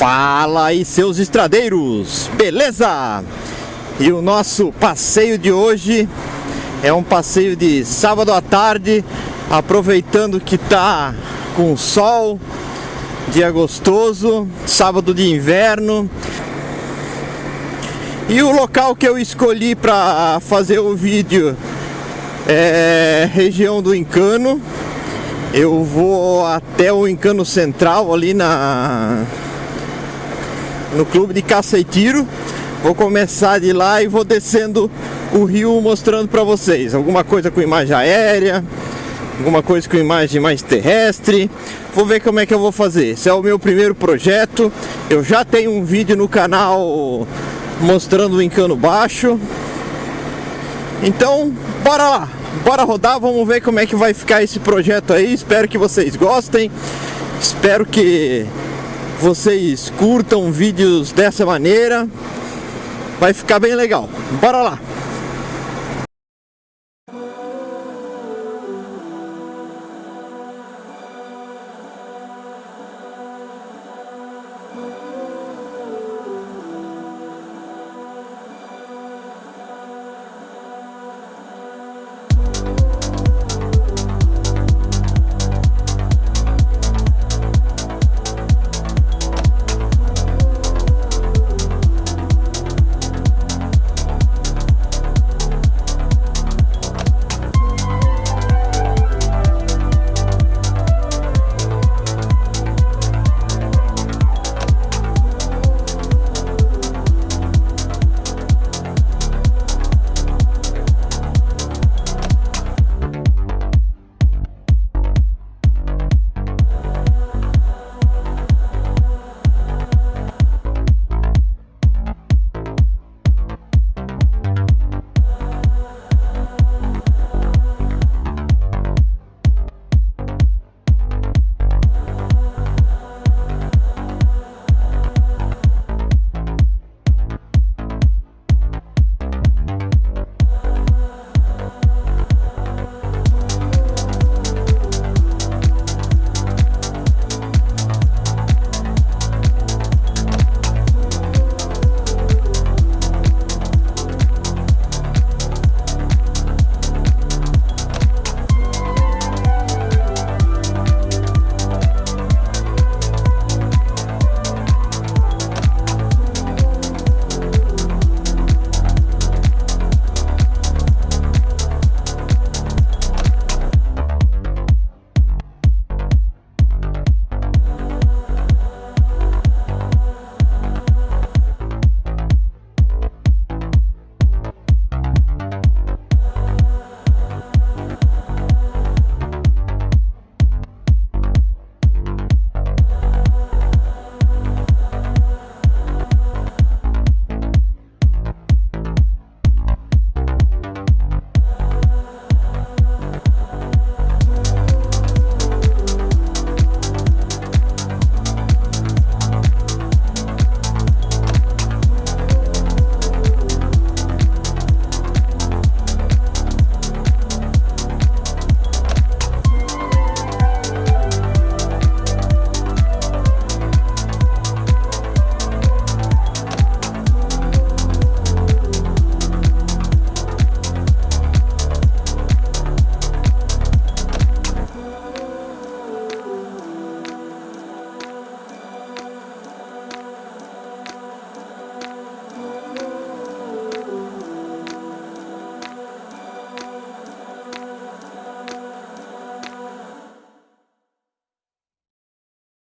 Fala aí, seus estradeiros, beleza? E o nosso passeio de hoje é um passeio de sábado à tarde, aproveitando que tá com sol, dia gostoso, sábado de inverno. E o local que eu escolhi para fazer o vídeo é região do Encano. Eu vou até o Encano Central, ali no clube de caça e tiro. Vou começar de lá e vou descendo o rio mostrando para vocês alguma coisa com imagem aérea, alguma coisa com imagem mais terrestre. Vou ver como é que eu vou fazer. Esse é o meu primeiro projeto. Eu já tenho um vídeo no canal mostrando o Encano Baixo. Então, bora lá, bora rodar, vamos ver como é que vai ficar esse projeto aí. Espero que vocês gostem, espero que vocês curtam vídeos dessa maneira. Vai ficar bem legal, bora lá!